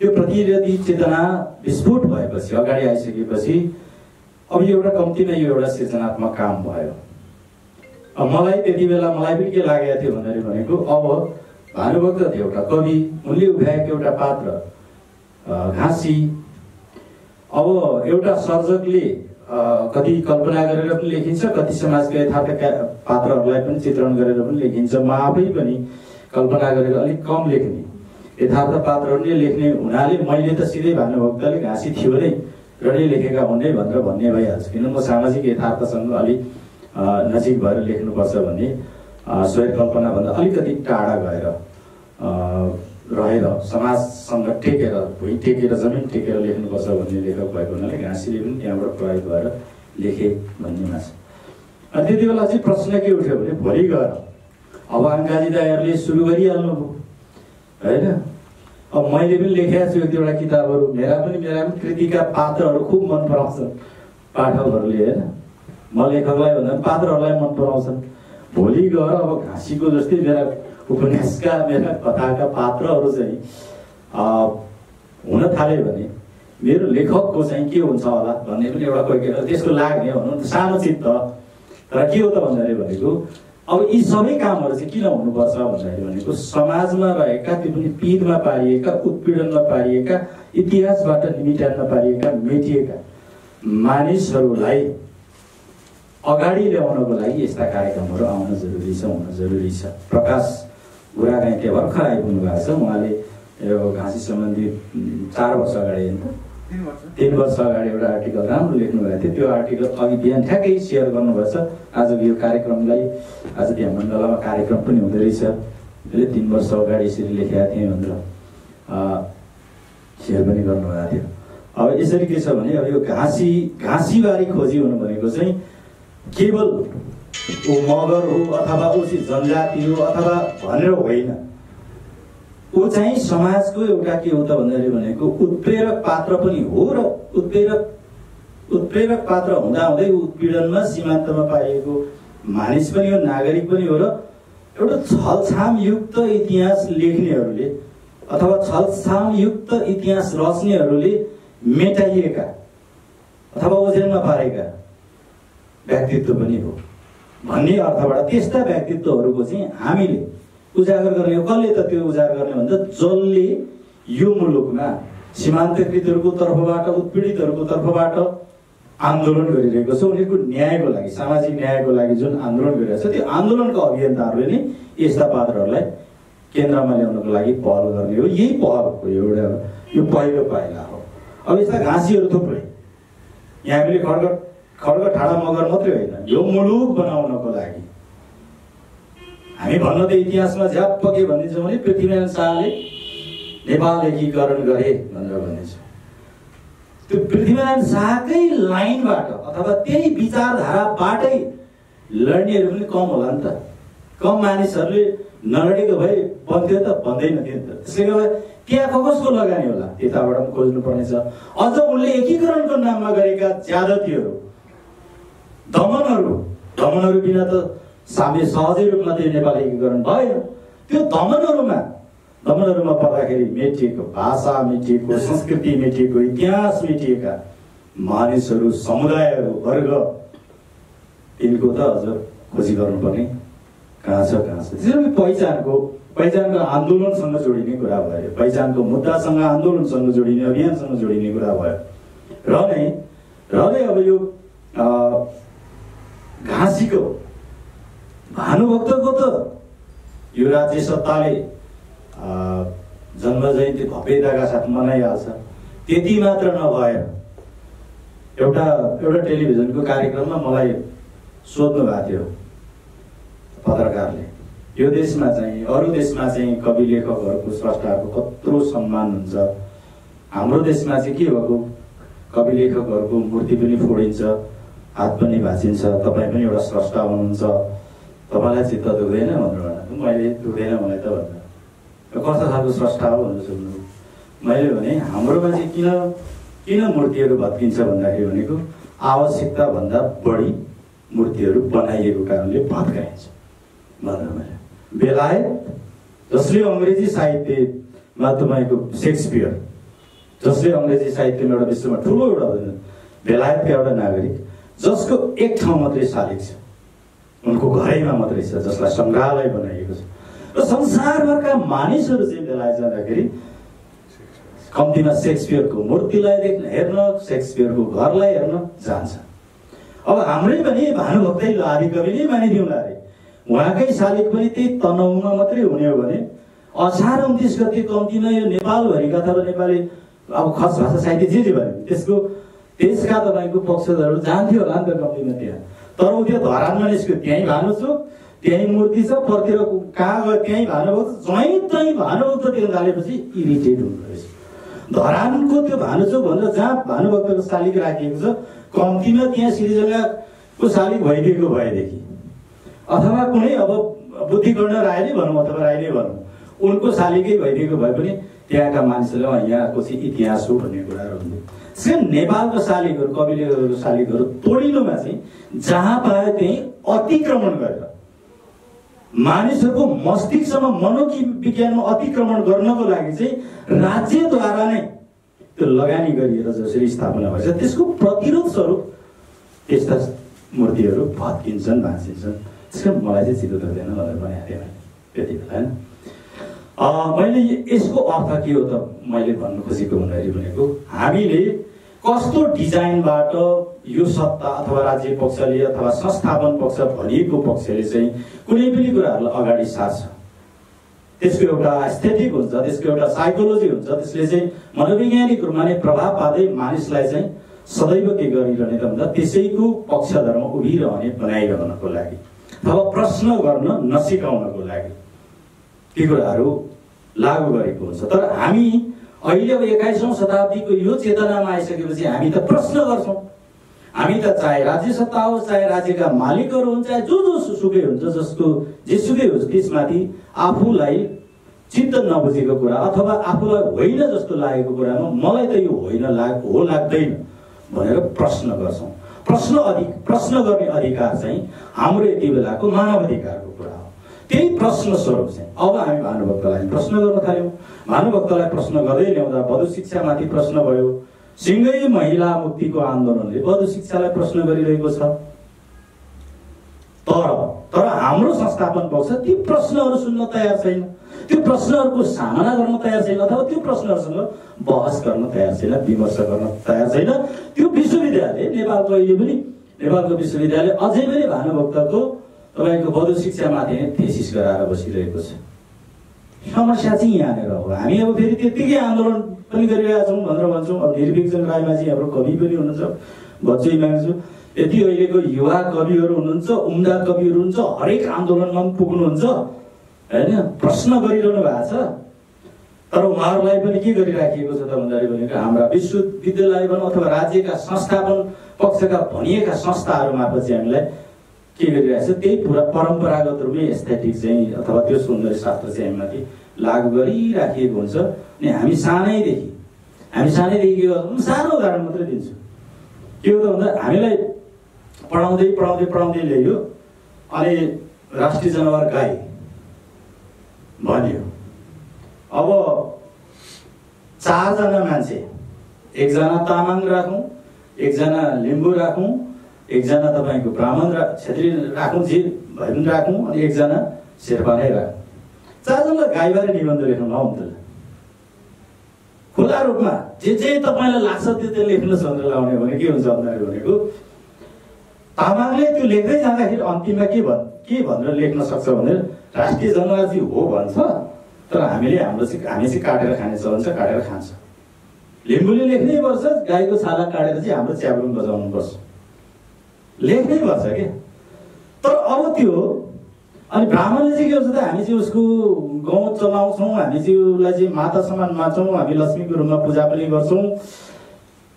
यो प्रतिरोधी चेतना विस्फोट भएपछि अगाडि आइसकेपछि अब एउटा कम्तीमा यो एउटा सृजनात्मक काम भयो। अब मलाई त्यति बेला मलाई पनि के लागेको थियो भन्दाखेरि भनेको अब भानुभक्त एउटा कवि, उनले उभ्याएको एउटा पात्र घाँसी, अब एउटा सर्जकले कति कल्पना गरेर पनि लेखिन्छ, कति समाजका यथार्थ पात्रहरूलाई पनि चित्रण गरेर पनि लेखिन्छ। म आफै पनि कल्पना गरेर अलिक कम लेख्ने, यथार्थ पात्रहरूले लेख्ने हुनाले मैले त सिधै भानुभक्तले घाँसी थियो नै रडे लेखेका हुने भनेर भन्ने भइहाल्छ। किन म सामाजिक यथार्थसँग अलिक नजिक भएर लेख्नुपर्छ भन्ने स्वैर कल्पनाभन्दा अलिकति टाढा गएर रहेर समाजसँग टेकेर भुइँ टेकेर जमिन टेकेर लेख्नुपर्छ भन्ने लेखक भएको हुनाले घाँसीले पनि त्यहाँबाट प्रयोग भएर लेखे भन्नेमा छ। अनि त्यति बेला चाहिँ प्रश्न के उठ्यो भने भोलि गएर अब आङ्काजी दाईहरूले सुरु गरिहाल्नुभयो होइन। अब मैले पनि लेखेको छु एक दुईवटा किताबहरू, मेरा पनि कृतिका पात्रहरू खुब मन पराउँछन् पाठकहरूले होइन। म लेखकलाई भन्दा पात्रहरूलाई मन पराउँछन्। भोलि गएर अब घाँसीको जस्तै मेरा उपन्यासका मेरा कथाका पात्रहरू चाहिँ हुन थाल्यो भने मेरो लेखकको चाहिँ के हुन्छ होला भन्ने पनि एउटा कोही त्यसको लाग्ने भनौँ न सानो चित्त। तर के हो त भन्दाखेरि भनेको अब यी सबै कामहरू चाहिँ किन हुनुपर्छ भन्दाखेरि भनेको समाजमा रहेका त्यो पनि पीडमा पारिएका, उत्पीडनमा पारिएका, इतिहासबाट निमिटान्न पारिएका, मेटिएका मानिसहरूलाई अगाडि ल्याउनको लागि यस्ता कार्यक्रमहरू आउन जरुरी छ, हुन जरुरी छ। प्रकाश बुढागाईले भर्खर आइपुग्नु भएको छ। उहाँले यो घाँसी सम्बन्धी 4 वर्ष अगाडि 3 वर्ष अगाडि एउटा आर्टिकल राम्रो लेख्नु भएको थियो। त्यो आर्टिकल अघि बिहान ठ्याक्कै सेयर गर्नुभएछ। आजको यो कार्यक्रमलाई आज त्यहाँ मण्डलामा कार्यक्रम पनि हुँदो रहेछ, मैले 3 वर्ष अगाडि यसरी लेखेका थिएँ भनेर सेयर पनि गर्नुभएको थियो। अब यसरी के छ भने अब यो घाँसीबारी खोजी हुनु भनेको चाहिँ केवल ऊ मगर हो अथवा ऊ चाहिँ जनजाति हो अथवा भनेर होइन, ऊ चाहिँ समाजको एउटा के हो त भन्दाखेरि भनेको उत्प्रेरक पात्र पनि हो र उत्प्रेरक पात्र हुँदाहुँदै उत्पीडनमा सीमान्तमा पाइएको मानिस पनि हो, नागरिक पनि हो र एउटा छलछामयुक्त इतिहास लेख्नेहरूले अथवा छलछामयुक्त इतिहास रच्नेहरूले मेटाइएका अथवा ओझेलमा पारेका व्यक्तित्व पनि हो भन्ने अर्थबाट त्यस्ता व्यक्तित्वहरूको चाहिँ हामीले उजागर गर्ने हो। कसले त त्यो उजागर गर्ने भन्दा जसले यो मुलुकमा सीमान्तकृतहरूको तर्फबाट, उत्पीडितहरूको तर्फबाट आन्दोलन गरिरहेको छ, उनीहरूको न्यायको लागि, सामाजिक न्यायको लागि जुन आन्दोलन गरिरहेको छ, त्यो आन्दोलनको अभियन्ताहरूले नै यस्ता पात्रहरूलाई केन्द्रमा ल्याउनको लागि पहल गर्ने हो। यही पहलको एउटा यो पहिलो पाइला हो। अब यस्ता घाँसीहरू थुप्रै यहाँ हामीले खड्ग ठाडा मगर मात्रै होइन, यो मुलुक बनाउनको लागि हामी भन्न त इतिहासमा झ्याप्प के भनिन्छौँ भने पृथ्वीनारायण शाहले नेपाल एकीकरण गरे भनेर भनिन्छ। त्यो पृथ्वीनारायण शाहकै लाइनबाट अथवा त्यही विचारधाराबाटै लड्नेहरू पनि कम होला नि त। कम मानिसहरूले नलडेको भए बन्थ्यो त भन्दैन थियो नि त। त्यसले गर्दा त्यहाँ कसको लगानी होला त्यताबाट पनि खोज्नु पर्नेछ। अझ उनले एकीकरणको नाममा गरेका ज्यादतीहरू, दमनहरू बिना त सहजै रूपमा त्यो नेपाल एकीकरण भएन। त्यो दमनहरूमा दमनहरूमा पर्दाखेरि मेटिएको भाषा, मेटिएको संस्कृति, मेटिएको इतिहास, मेटिएका मानिसहरू, समुदायहरू, वर्ग, तिनको त अझ खोजी गर्नुपर्ने कहाँ छ कहाँ छ। त्यसरी पहिचानको आन्दोलनसँग जोडिने कुरा भयो, पहिचानको मुद्दासँग, आन्दोलनसँग जोडिने, अभियानसँग जोडिने कुरा भयो। र नै अब यो घाँसीको भानुभक्तको त यो राज्य सत्ताले जन्म जयन्ती भव्यताका साथ मनाइहाल्छ। त्यति मात्र नभएर एउटा टेलिभिजनको कार्यक्रममा मलाई सोध्नु भएको थियो पत्रकारले, यो देशमा चाहिँ, अरू देशमा चाहिँ कवि लेखकहरूको, स्रष्टाहरूको कत्रो सम्मान हुन्छ, हाम्रो देशमा चाहिँ के भएको, कवि लेखकहरूको मूर्ति पनि फोडिन्छ, हात पनि भाँचिन्छ, तपाईँ पनि एउटा स्रष्टा हुनुहुन्छ, तपाईँलाई चित्त दुख्दैन भन्नु। मैले दुख्दैन मलाई त भन्नु, कस्तो खालको स्रष्टा हो भनेर सोध्नु। मैले भने हाम्रोमा चाहिँ किन मूर्तिहरू भत्किन्छ भन्दाखेरि भनेको आवश्यकता भन्दा बढी मूर्तिहरू बनाइएको कारणले भत्काइन्छ भनेर। मैले बेलायत, जसले अङ्ग्रेजी साहित्यमा तपाईँको सेक्सपियर, जसले अङ्ग्रेजी साहित्यमा एउटा विश्वमा ठुलो एउटा बेलायतका एउटा नागरिक, जसको एक ठाउँ मात्रै शालिग छ, उनको घरैमा मात्रै छ, जसलाई सङ्ग्रहालय बनाइएको छ। र संसारभरका मानिसहरू चाहिँ बेलायत जाँदाखेरि कम्तीमा सेक्सपियरको मूर्तिलाई देख्न, हेर्न, सेक्सपियरको घरलाई हेर्न जान्छ। अब हाम्रै पनि भानुभक्तै आदि कवि नै मानिदिउँला अरे, उहाँकै शालिग पनि त्यही तनहुँमा मात्रै हुने हो भने असार 29 गते कम्तीमा यो नेपालभरिका अथवा नेपाली अब खस भाषा साहित्य जे भने त्यसका तपाईँको पक्षधरहरू जान्थ्यो होला नि त कम्तीमा त्यहाँ। तर उ त्यो धरानमा निस्क्यो, त्यहीँ भानुचोक, त्यहीँ मूर्ति छ, फर्केर कहाँ गयो, त्यहीँ भानुभक्त, जहीँ भानुभक्त त्यो गालेपछि इरिटेट हुँदो रहेछ। धरानको त्यो भानुचोक भनेर जहाँ भानुभक्तको शालिग राखिएको छ, कम्तीमा त्यहाँ श्रीजङ्गाको शालिग भइदिएको भएदेखि, अथवा कुनै अब बुद्धिगर्ण राई नै भनौँ अथवा राई नै भनौँ, उनको शालिगै भइदिएको भए पनि त्यहाँका मानिसहरूले यहाँको चाहिँ इतिहास हो भन्ने कुराहरू हुन्थ्यो। सेम नेपालको शालिगहरू, कवि लेखकहरूको शालिगहरू तोडिनुमा चाहिँ जहाँ पायो त्यहीँ अतिक्रमण गरेर मानिसहरूको मस्तिष्कमा, मनोविज्ञानमा अतिक्रमण गर्नको लागि चाहिँ राज्यद्वारा नै त्यो लगानी गरिएर जसरी स्थापना भएछ, त्यसको प्रतिरोध स्वरूप त्यस्ता मूर्तिहरू भत्किन्छन्, भाँचिन्छन्। त्यसको मलाई चाहिँ चित्त दुख्दैन भनेर भनेको थिएँ त्यति बेला होइन। मैले यसको अर्थ के हो त मैले भन्नु खोजेको भन्दाखेरि भनेको हामीले कस्तो डिजाइनबाट यो सत्ता अथवा राज्य पक्षले अथवा संस्थापन पक्ष भनिएको पक्षले चाहिँ कुनै पनि कुराहरूलाई अगाडि सार्छ, त्यसको एउटा एस्थेटिक हुन्छ, त्यसको एउटा साइकोलोजी हुन्छ, त्यसले चाहिँ मनोवैज्ञानिक रूपमा नै प्रभाव पार्दै मानिसलाई चाहिँ सदैव के गरिरहने त भन्दा त्यसैको पक्षधरमा उभिरहने बनाइरहनको लागि अथवा प्रश्न गर्न नसिकाउनको लागि ती कुराहरू लागू गरेको हुन्छ। तर हामी अहिले अब 21औं शताब्दीको यो चेतनामा आइसकेपछि हामी त प्रश्न गर्छौँ। हामी त चाहे राज्य सत्ता होस्, चाहे राज्यका मालिकहरू हुन्, चाहे जो सुकै हुन्छ, जसको जेसुकै होस्, त्यसमाथि आफूलाई चित्त नबुझेको कुरा अथवा आफूलाई होइन जस्तो लागेको कुरामा मलाई त यो होइन लाग्दैन भनेर प्रश्न गर्छौँ। प्रश्न गर्ने अधिकार चाहिँ हाम्रो यति बेलाको मानव अधिकारको कुरा हो। त्यही प्रश्न स्वरूप चाहिँ अब हामी भानुभक्तलाई प्रश्न गर्न थाल्यौँ। भानुभक्तलाई प्रश्न गर्दै ल्याउँदा वधु शिक्षामाथि प्रश्न भयो। सिङ्गै महिला मुक्तिको आन्दोलनले वधु शिक्षालाई प्रश्न गरिरहेको छ। तर हाम्रो संस्थापन पक्ष ती प्रश्नहरू सुन्न तयार छैन, त्यो प्रश्नहरूको सामना गर्न तयार छैन, अथवा त्यो प्रश्नहरूसँग बहस गर्न तयार छैन, विमर्श गर्न तयार छैन। त्यो विश्वविद्यालय नेपालको विश्वविद्यालय अझै पनि भानुभक्तको तपाईँको वधु शिक्षामाथि नै थेसिस गराएर बसिरहेको छ। समस्या चाहिँ यहाँनिर हो। हामी अब फेरि त्यत्तिकै आन्दोलन पनि गरिरहेका छौँ भनेर भन्छौँ। अब निर्विघ्न राईमाझी हाम्रो कवि पनि हुनुहुन्छ, बच्चै माग्छु, यति अहिलेको युवा कविहरू हुनुहुन्छ, उम्दा कविहरू हुनुहुन्छ, हरेक आन्दोलनमा पनि पुग्नुहुन्छ होइन, प्रश्न गरिरहनु भएको छ। तर उहाँहरूलाई पनि के गरिराखिएको छ त भन्दाखेरि भनेको हाम्रा विश्वविद्यालय भनौँ अथवा राज्यका संस्थापन पक्षका भनिएका संस्थाहरू मार्फत चाहिँ हामीलाई के गरिरहेको छ, त्यही पुरा परम्परागत रूपमै एस्थेटिक चाहिँ अथवा त्यो सौन्दर्य शास्त्र चाहिँ हामीमाथि लागू गरिराखिएको हुन्छ। अनि हामी सानैदेखि सानो उदाहरण मात्रै दिन्छु। के हो त भन्दा हामीलाई पढाउँदै ल्यायो, अनि राष्ट्रिय जनावर गाई भन्यो, अब 4 जना मान्छे, एकजना तामाङ राखौँ, एकजना लिम्बू राखौँ, एकजना तपाईँको ब्राह्मण क्षेत्री राखौँ, जे भए पनि राखौँ, अनि एकजना शेर्पा नै राखौँ। 4 जनालाई गाईबारे निबन्ध लेख्नु नहुन्थ्यो। खुला रूपमा जे तपाईँलाई लाग्छ त्यो लेख्नुहोस् भनेर लाउने भने के हुन्छ भन्दाखेरि भनेको तामाङले त्यो लेख्दै जाँदाखेरि अन्तिममा के भनेर लेख्न सक्छ भने राष्ट्रिय जनवादी हो भन्छ, तर हामी चाहिँ काटेर खाने चलन छ, काटेर खान्छ। लिम्बूले लेख्नै पर्छ गाईको छाला काटेर चाहिँ हाम्रो च्याब्रुङ बजाउनु पर्छ, लेख्नै पर्छ के। तर अब त्यो अनि ब्राह्मणले चाहिँ के हुन्छ त, हामी चाहिँ उसको गौँ चलाउँछौँ, हामी चाहिँ उसलाई चाहिँ माता समान मान्छौँ, हामी लक्ष्मीको रूपमा पूजा पनि गर्छौँ।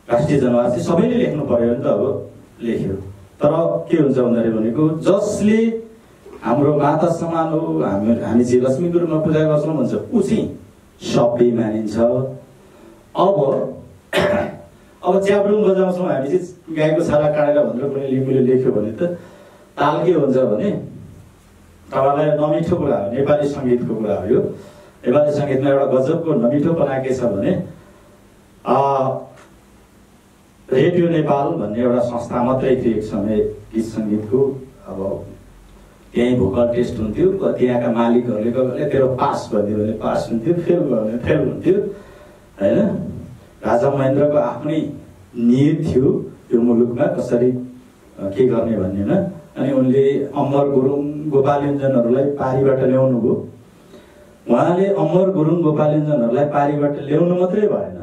राष्ट्रिय जनवाद चाहिँ सबैले लेख्नु पर्यो नि त, अब लेख्यो। तर के हुन्छ भन्दाखेरि भनेको जसले हाम्रो माता समान हो, हामी चाहिँ लक्ष्मीको रूपमा पूजा गर्छौँ भन्छ, ऊ चाहिँ सबै मानिन्छ। अब च्याब्रुङ बजाउँछौँ हामी चाहिँ गाईको छाला काटेर भनेर कुनै लिम्बूले लेख्यो भने त ताल के हुन्छ भने तपाईँलाई नमिठो कुरा हो, नेपाली सङ्गीतको कुरा हो यो। नेपाली सङ्गीतमा एउटा गजबको नमिठोपना के छ भने रेडियो नेपाल भन्ने एउटा संस्था मात्रै थियो एक समय गीत सङ्गीतको। अब त्यहीँ भोकल टेस्ट हुन्थ्यो, त्यहाँका मालिकहरूले तेरो पास भनिदियो भने पास हुन्थ्यो, फेल भयो भने फेल हुन्थ्यो होइन। राजा महेन्द्रको आफ्नै नियत थियो यो मुलुकमा कसरी के गर्ने भन्नेमा। अनि उनले अमर गुरुङ गोपालञ्जनहरूलाई पारीबाट ल्याउनु भयो। उहाँले अमर गुरुङ गोपालञ्जनहरूलाई पारीबाट ल्याउनु मात्रै भएन,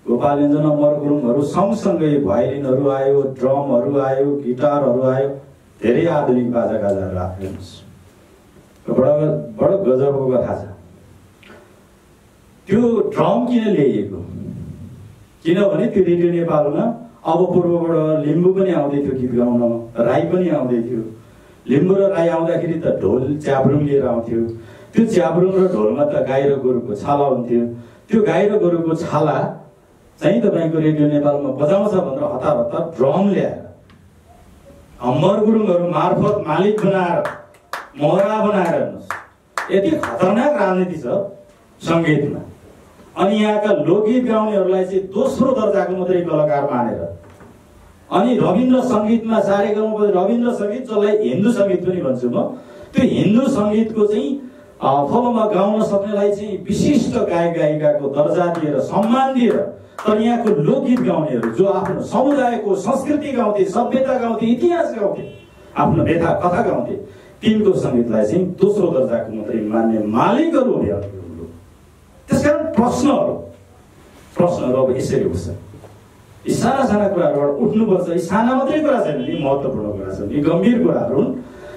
गोपालञ्जन अमर गुरुङहरू सँगसँगै भायोलिनहरू आयो, ड्रमहरू आयो, गिटारहरू आयो, धेरै आधुनिक बाजागाजाहरू आयो। बडो गजबको कथा छ। त्यो ड्रम किन ल्याइएको, किनभने त्यो रेडियो नेपालमा अब पूर्वबाट लिम्बू पनि आउँदै थियो गीत गाउन, राई पनि आउँदै थियो। लिम्बू र राई आउँदाखेरि त ढोल च्याब्रुङ लिएर आउँथ्यो। त्यो च्याब्रुङ र ढोलमा त गाई र गोरुको छाला हुन्थ्यो। त्यो गाई र गोरुको छाला चाहिँ तपाईँको रेडियो नेपालमा बजाउँछ भनेर हतार हतार ड्रम ल्याएर अमर गुरुङहरू मार्फत मालिक बनाएर मोहरा बनाएर हेर्नुहोस्, यति खतरनाक राजनीति छ सङ्गीतमा। अनि यहाँका लोकगीत गाउनेहरूलाई चाहिँ दोस्रो दर्जाको मात्रै कलाकार मानेर, अनि रविन्द्र सङ्गीतमा सारेगामा रविन्द्र सङ्गीत जसलाई हिन्दू सङ्गीत पनि भन्छु म, त्यो हिन्दू सङ्गीतको चाहिँ फलोमा गाउन सक्नेलाई चाहिँ विशिष्ट गायक गायिकाको दर्जा दिएर सम्मान दिएर, तर यहाँको लोकगीत गाउनेहरू जो आफ्नो समुदायको संस्कृति गाउँथे, सभ्यता गाउँथे, इतिहास गाउँथे, आफ्नो व्यथा कथा गाउँथे, तिनको सङ्गीतलाई चाहिँ दोस्रो दर्जाको मात्रै मान्ने मालिकहरू हो। त्यसकारण प्रश्नहरू अब यसरी उठ्छ। यी साना साना कुराहरूबाट उठ्नुपर्छ। यी साना मात्रै कुरा छैन, यी महत्त्वपूर्ण कुरा छन्, यी गम्भीर कुराहरू हुन्।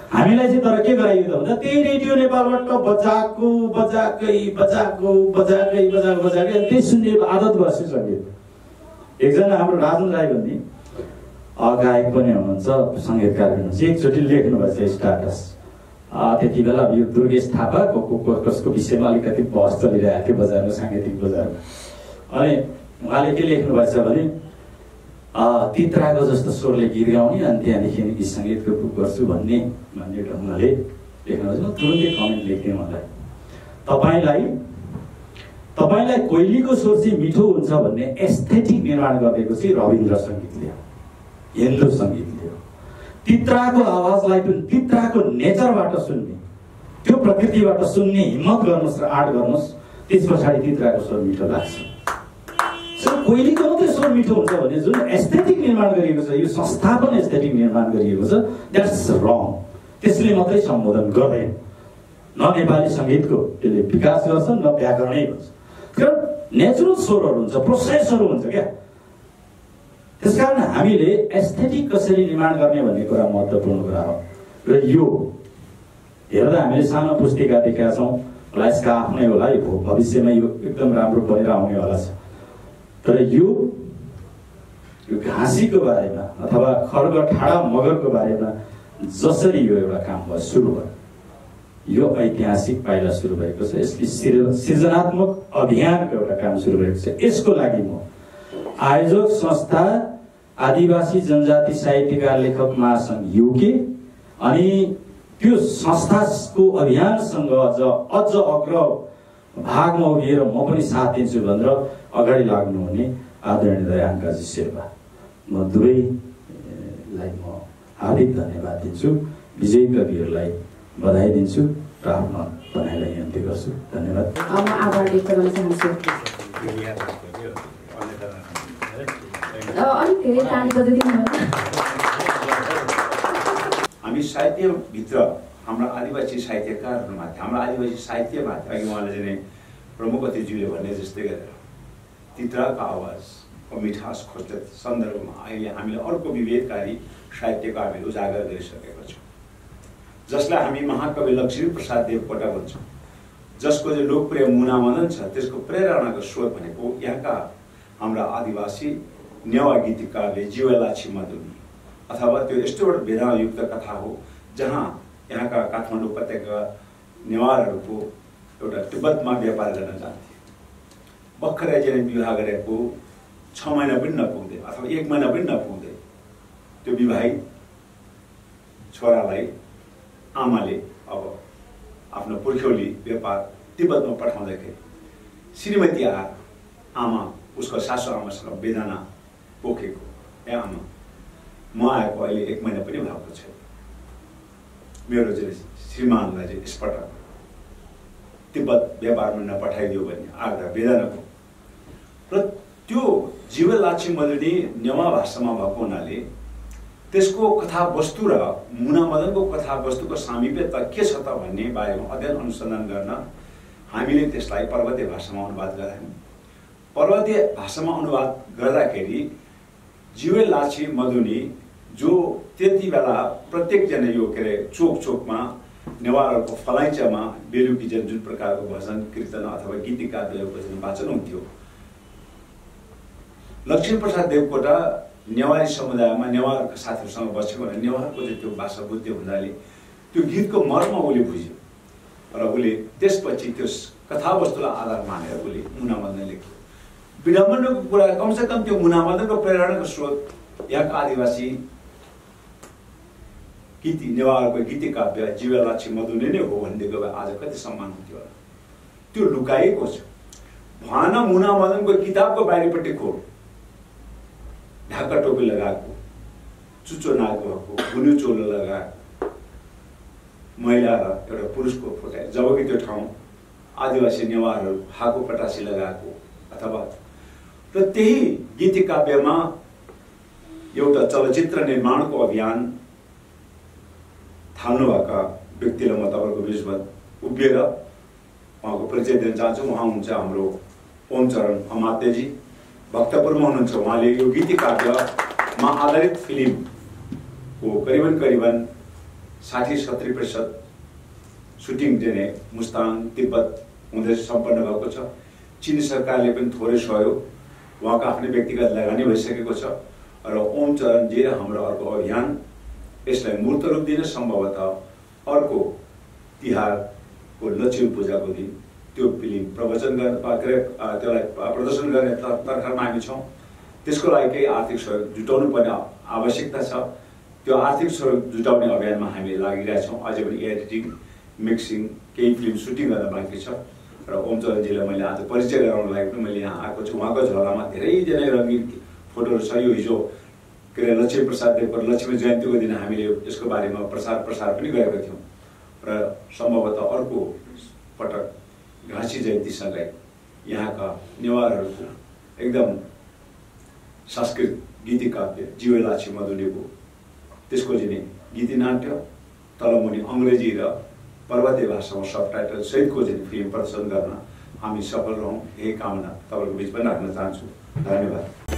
हामीलाई चाहिँ तर के गराइयो त भन्दा त्यही रेडियो नेपालबाट बजाएकै त्यही सुन्ने आदत बस्यो सङ्गीत। एकजना हाम्रो राजन राई भन्ने गायक पनि हुनुहुन्छ, सङ्गीतकार पनि हुनुहुन्छ, एकचोटि लेख्नुभएछ स्टाटस। त्यति बेला यो दुर्गेश थापा कसको विषयमा अलिकति बहस चलिरहेको थियो बजारमा, साङ्गीतिक बजारमा। अनि उहाँले के लेख्नु भएछ भने तित्राको जस्तो स्वरले गीत गाउने अनि त्यहाँदेखि गीत सङ्गीतको बुक गर्छु भन्ने ढङ्गले लेख्नुभएछ। म तुरुन्तै कमेन्ट लेख्थेँ मलाई, तपाईँलाई कोइलीको स्वर चाहिँ मिठो हुन्छ भन्ने एस्थेटिक निर्माण गरिदिएको चाहिँ रविन्द्र सङ्गीतले, हिन्दू सङ्गीतले हो। तित्राको आवाजलाई पनि तित्राको नेचरबाट सुन्ने, त्यो प्रकृतिबाट सुन्ने हिम्मत गर्नुहोस् र आँट गर्नुहोस्, त्यस पछाडि तित्राको स्वर मिठो लाग्छ। कोइलीको मात्रै स्वर मिठो हुन्छ भने जुन एस्थेटिक निर्माण गरिएको छ, यो संस्थापन एस्थेटिक निर्माण गरिएको छ, द्याट्स रङ। त्यसले मात्रै सम्बोधन गर्दैन, न नेपाली सङ्गीतको त्यसले विकास गर्छ न व्याकरणै गर्छ। कारण नेचुरल स्वरहरू हुन्छ, प्रोसेसहरू हुन्छ क्या। त्यसकारण हामीले एस्थेटिक कसरी निर्माण गर्ने भन्ने कुरा महत्त्वपूर्ण कुरा हो। र यो हेर्दा हामीले सानो पुस्तिका देखेका छौँ, होला यसका आफ्नै होला, यो भविष्यमा यो एकदम राम्रो बनेर आउनेवाला छ। तर यो घाँसीको बारेमा अथवा खड्ग ठाडा मगरको बारेमा जसरी यो एउटा काम भयो, सुरु भयो, यो ऐतिहासिक पाइला सुरु भएको छ। यसले सृजनात्मक अभियानको एउटा काम सुरु भएको छ। यसको लागि म आयोजक संस्था आदिवासी जनजाति साहित्यकार लेखक महासङ्घ युके अनि त्यो संस्थाको अभियानसँग अझ अग्र भागमा उभिएर म पनि साथ दिन्छु भनेर अगाडि लाग्नुहुने आदरणीय दयाङ्काजी शेर्पा, म दुवैलाई म हार्दिक धन्यवाद दिन्छु। विजयी कविहरूलाई बधाई दिन्छु र आफ्नो भनाइलाई अन्त्य गर्छु। धन्यवाद। आभार व्यक्त गर्न चाहन्छु। अलिक धेरै ताली बजाइदिनु होला। हामी साहित्यभित्र हाम्रा आदिवासी साहित्यकारहरूमाथि, हाम्रा आदिवासी साहित्यमाथि अघि उहाँले चाहिँ प्रमुख अतिथिज्यूले भने जस्तै गरेर तित्राको आवाजको मिठास खोज्दै सन्दर्भमा अहिले हामीले अर्को विभेदकारी साहित्यको हामीले उजागर गरिसकेका छौँ, जसलाई हामी महाकवि लक्ष्मीप्रसाद देवकोटा भन्छौँ, जसको चाहिँ लोकप्रिय मुनामदन छ। त्यसको प्रेरणाको स्रोत भनेको यहाँका हाम्रा आदिवासी नेवा गीतिकारले जीवलाछी मधुनी अथवा त्यो यस्तो एउटा वेदनायुक्त कथा हो जहाँ यहाँका काठमाडौँ उपत्यका नेवारहरूको एउटा तिब्बतमा व्यापार गर्न जान्थे। भर्खरै चाहिँ विवाह गरेको 6 महिना पनि नपुग्दै अथवा 1 महिना पनि नपुग्दै त्यो विवाहित छोरालाई आमाले अब आफ्नो पुर्ख्यौली व्यापार तिब्बतमा पठाउँदाखेरि श्रीमती आमा उसको सासु आमासँग वेदना पोखेको, ए आमा म आएको अहिले 1 महिना पनि भएको छैन, मेरो चाहिँ श्रीमानलाई चाहिँ यसपटक तिब्बत व्यापारमा नपठाइदियो भन्ने आग्रह वेदनाको। र त्यो जीवलाछी मधुनी नेवा भाषामा भएको हुनाले त्यसको कथावस्तु र मुनामदनको कथावस्तुको सामिप्यता के छ त भन्ने बारेमा अध्ययन अनुसन्धान गर्न हामीले त्यसलाई पर्वतीय भाषामा अनुवाद गरायौँ। पर्वतीय भाषामा अनुवाद गर्दाखेरि जीवलाछी मधुनी जो त्यति बेला प्रत्येकजना यो के अरे चोकमा नेवारहरूको फलाइचामा बेलुकी जुन प्रकारको भजन कीर्तन अथवा गीतिकारहरूको वाचन हुन्थ्यो। लक्ष्मीप्रसाद देवकोटा नेवारी समुदायमा नेवारका साथीहरूसँग बसेको भने नेवारको चाहिँ त्यो भाषा बुझ्दै हुँदाले त्यो गीतको मर्म उसले बुझ्यो र उसले त्यसपछि त्यो कथावस्तुलाई आधार मानेर उसले मुनामदन लेख्यो। विडम्बनाको कुरा कमसेकम त्यो मुनामदनको प्रेरणाको स्रोत यहाँका आदिवासी गीति नेवारको गीति काव्य जीवलाछी मधुनी नै हो भनेदेखि आज कति सम्मान हुन्थ्यो होला। त्यो लुकाएको छ। भान मुनामदनको किताबको बाहिरपट्टि खोल, ढाका टोपी लगाएको, चुच्चो नाक भएको, गुन्यु चोलो लगाएको महिला र एउटा पुरुषको फोटो, जबकि त्यो ठाउँ आदिवासी नेवारहरू हाको पटासी लगाएको अथवा र त्यही गीति काव्यमा एउटा चलचित्र निर्माणको अभियान थाल्नुभएका व्यक्तिलाई म तपाईँको बिचमा उभिएर उहाँको परिचय दिन चाहन्छु। उहाँ हुनुहुन्छ हाम्रो ओमचरण अमात्यजी, भक्तपुरमा हुनुहुन्छ। उहाँले यो गीति काव्यमा आधारित फिल्मको करिबन 60-70% सुटिङ चाहिँ मुस्ताङ तिब्बत हुँदै सम्पन्न भएको छ। चीनी सरकारले पनि थोरै सहयोग, उहाँको आफ्नै व्यक्तिगत लगानी भइसकेको छ र ओमचरणजी र हाम्रो अर्को अभियान यसलाई मूर्त रूप दिन सम्भवतः अर्को तिहारको लक्ष्मी पूजाको दिन त्यो फिल्म प्रवचन गर्न त्यसलाई प्रदर्शन गर्ने तर्खरमा हामी छौँ। त्यसको लागि केही आर्थिक सहयोग जुटाउनु पर्ने आवश्यकता छ। त्यो आर्थिक सहयोग जुटाउने अभियानमा हामी लागिरहेछौँ। अझै पनि एडिटिङ, मिक्सिङ, केही फिल्म सुटिङ गर्न बाँकी छ र ओमचरणजीलाई मैले आज परिचय गराउनको लागि पनि मैले यहाँ आएको छु। उहाँको झोलामा धेरैजना रङ्गीन फोटोहरू छ। यो हिजो के अरे लक्ष्मीप्रसाद देवकोटा लक्ष्मी जयन्तीको दिन हामीले यसको बारेमा प्रसार पनि गरेका थियौँ र सम्भवतः अर्को पटक घाँसी जयन्तीसँगै यहाँका नेवारहरूको एकदम संस्कृत गीति काव्य जीवलाछी मधुनीको त्यसको चाहिँ गीति नाट्य तलमुनि अङ्ग्रेजी र पर्वतीय भाषामा सबटाइटल सहितको चाहिँ फिल्म प्रदर्शन गर्न हामी सफल रहौँ, यही कामना तपाईँको बिचमा राख्न चाहन्छु। धन्यवाद।